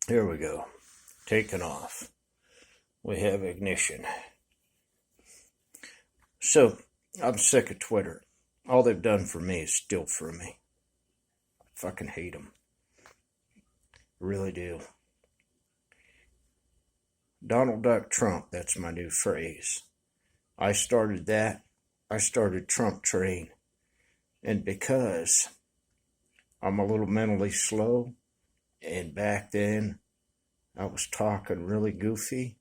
Here we go. Taking off. We have ignition. So, I'm sick of Twitter. All they've done for me is steal from me. I fucking hate them. Really do. Donald Duck Trump, that's my new phrase. I started that. I started Trump train. And because I'm a little mentally slow, and back then I was talking really goofy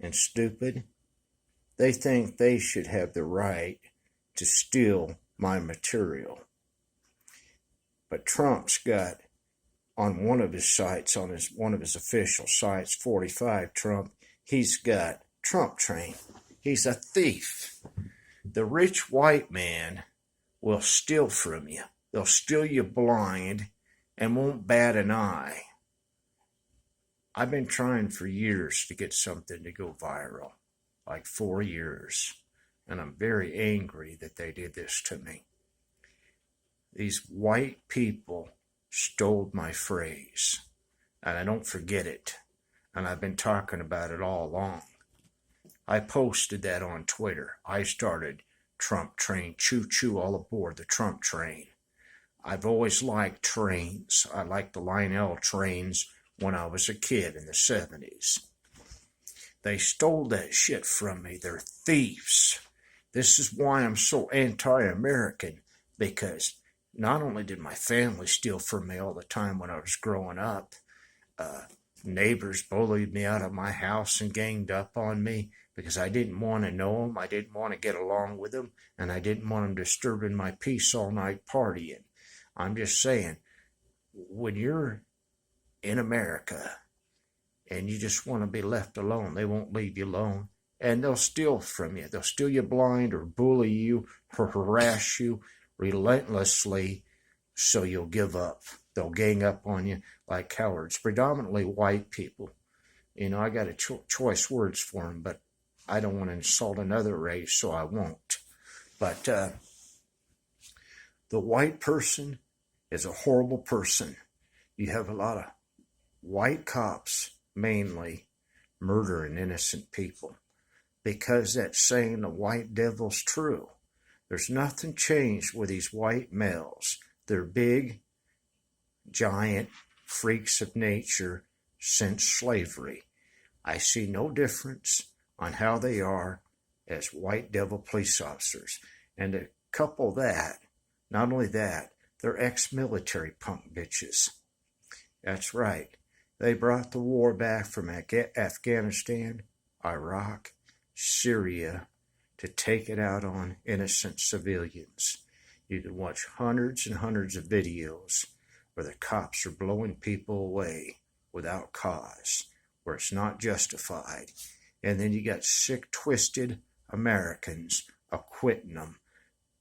and stupid, they think they should have the right to steal my material. But Trump's got on one of his sites, on one of his official sites, 45 Trump, he's got Trump train. He's a thief. The rich white man will steal from you. They'll steal you blind and won't bat an eye. I've been trying for years to get something to go viral, like 4 years, and I'm very angry that they did this to me. These white people stole my phrase, and I don't forget it, and I've been talking about it all along. I posted that on Twitter. I started Trump train, choo-choo, all aboard the Trump train. I've always liked trains. I liked the Lionel trains when I was a kid in the 70s. They stole that shit from me. They're thieves. This is why I'm so anti-American, because not only did my family steal from me all the time when I was growing up, neighbors bullied me out of my house and ganged up on me because I didn't want to know them, I didn't want to get along with them, and I didn't want them disturbing my peace all night partying. I'm just saying, when you're in America and you just want to be left alone, they won't leave you alone, and they'll steal from you. They'll steal you blind or bully you or harass you relentlessly so you'll give up. They'll gang up on you like cowards, predominantly white people. You know, I got choice words for them, but I don't want to insult another race, so I won't. But the white person is a horrible person. You have a lot of white cops, mainly, murdering innocent people because that saying the white devil's true. There's nothing changed with these white males. They're big, giant freaks of nature since slavery. I see no difference on how they are as white devil police officers. And to couple that, not only that, they're ex-military punk bitches. That's right. They brought the war back from Afghanistan, Iraq, Syria, to take it out on innocent civilians. You can watch hundreds and hundreds of videos where the cops are blowing people away without cause, where it's not justified. And then you got sick, twisted Americans acquitting them.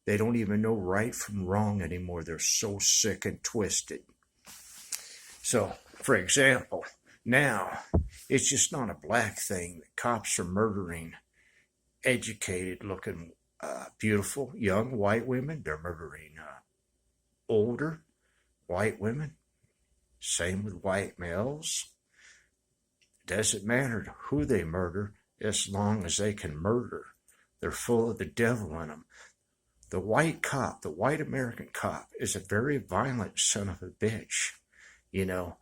They don't even know right from wrong anymore. They're so sick and twisted. So, for example, now it's just not a black thing. The cops are murdering educated looking, beautiful, young white women. They're murdering older white women. Same with white males. It doesn't matter who they murder as long as they can murder. They're full of the devil in them. The white cop, the white American cop, is a very violent son of a bitch. You know,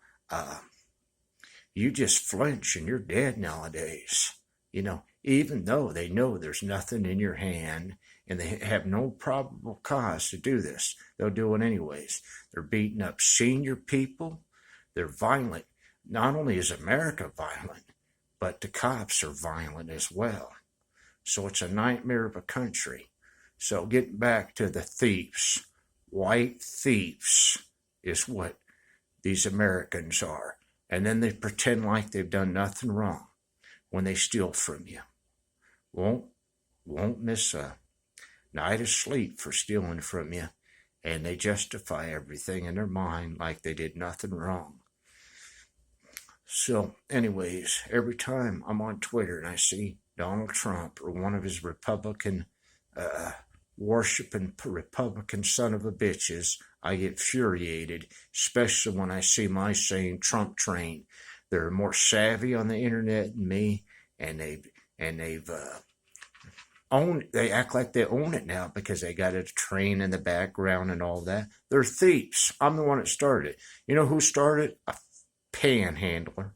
you just flinch and you're dead nowadays. You know, even though they know there's nothing in your hand and they have no probable cause to do this, they'll do it anyways. They're beating up senior people. They're violent. Not only is America violent, but the cops are violent as well. So it's a nightmare of a country. So getting back to the thieves, white thieves is what these Americans are. And then they pretend like they've done nothing wrong when they steal from you. Won't miss a night of sleep for stealing from you. And they justify everything in their mind like they did nothing wrong. So anyways, every time I'm on Twitter and I see Donald Trump or one of his Republican worshipping Republican son of a bitches, I get infuriated, especially when I see my same Trump train. They're more savvy on the internet than me, and they've they act like they own it now because they got a train in the background and all that. They're thieves. I'm the one that started it. You know who started? A panhandler,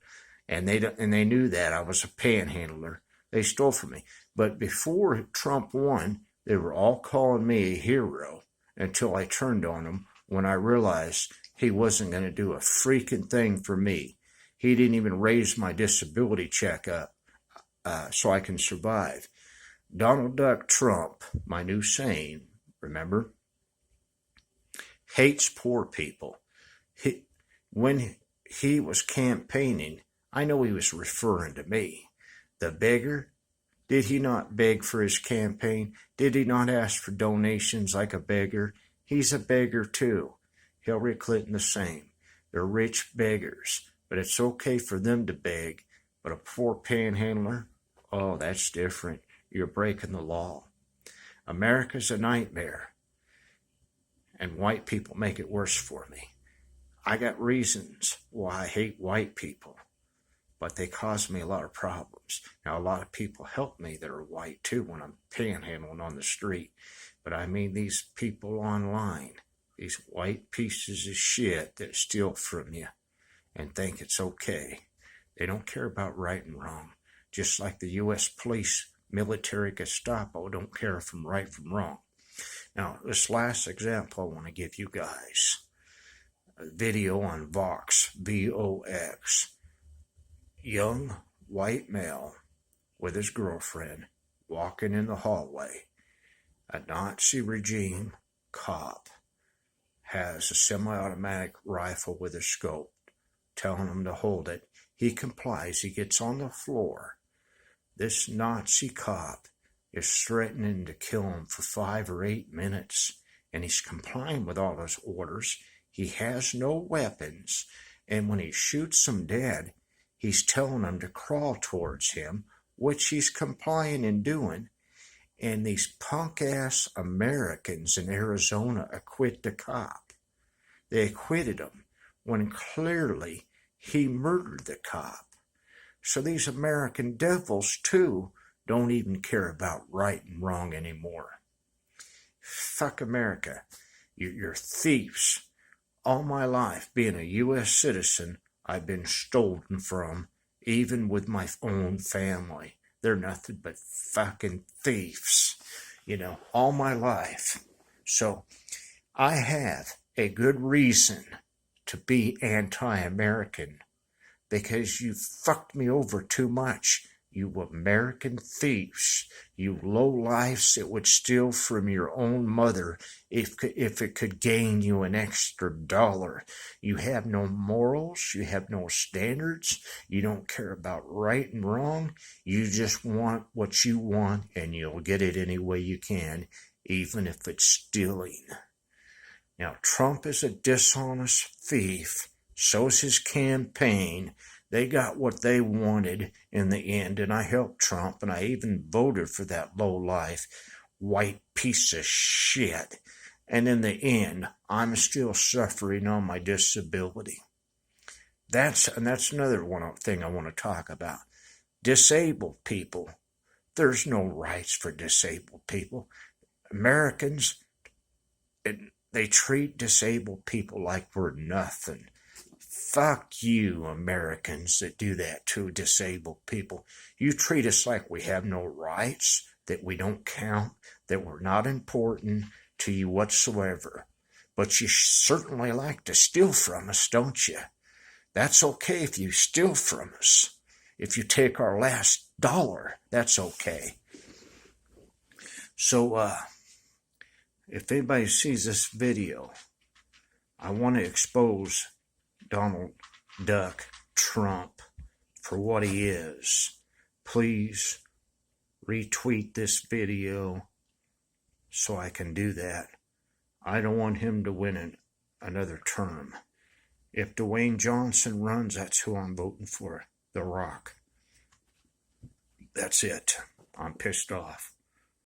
and they knew that I was a panhandler. They stole from me. But before Trump won, they were all calling me a hero until I turned on him when I realized he wasn't going to do a freaking thing for me. He didn't even raise my disability check up so I can survive. Donald Duck Trump, my new saying, remember, hates poor people. When he was campaigning, I know he was referring to me. The beggar, did he not beg for his campaign? Did he not ask for donations like a beggar? He's a beggar too. Hillary Clinton the same. They're rich beggars, but it's okay for them to beg. But a poor panhandler, oh, that's different. You're breaking the law. America's a nightmare, and white people make it worse for me. I got reasons why I hate white people, but they cause me a lot of problems. Now, a lot of people help me that are white too when I'm panhandling on the street, but I mean these people online, these white pieces of shit that steal from you and think it's okay. They don't care about right and wrong, just like the U.S. police, military Gestapo don't care from right from wrong. Now, this last example I want to give you guys, a video on Vox, V-O-X. Young white male with his girlfriend walking in the hallway. A Nazi regime cop has a semi-automatic rifle with a scope, telling him to hold it. He complies. He gets on the floor. This Nazi cop is threatening to kill him for 5 or 8 minutes, and he's complying with all his orders. He has no weapons, and when he shoots him dead, he's telling him to crawl towards him, which he's complying and doing. And these punk-ass Americans in Arizona acquit the cop. They acquitted him when clearly he murdered the cop. So these American devils, too, don't even care about right and wrong anymore. Fuck America. You're thieves. All my life, being a U.S. citizen, I've been stolen from, even with my own family. They're nothing but fucking thieves, all my life. So I have a good reason to be anti-American, because you fucked me over too much, you American thieves, you lowlifes that would steal from your own mother if it could gain you an extra dollar. You have no morals, you have no standards, you don't care about right and wrong, you just want what you want and you'll get it any way you can, even if it's stealing. Now, Trump is a dishonest thief. So's his campaign. They got what they wanted in the end, and I helped Trump, and I even voted for that lowlife white piece of shit. And in the end, I'm still suffering on my disability. That's another thing I want to talk about. Disabled people. There's no rights for disabled people. Americans, they treat disabled people like we're nothing. Fuck you, Americans that do that to disabled people. You treat us like we have no rights, that we don't count, that we're not important to you whatsoever. But you certainly like to steal from us, don't you? That's okay if you steal from us. If you take our last dollar, that's okay. So, if anybody sees this video, I want to expose Donald Duck Trump for what he is. Please retweet this video so I can do that. I don't want him to win another term. If Dwayne Johnson runs, that's who I'm voting for. The Rock. That's it. I'm pissed off.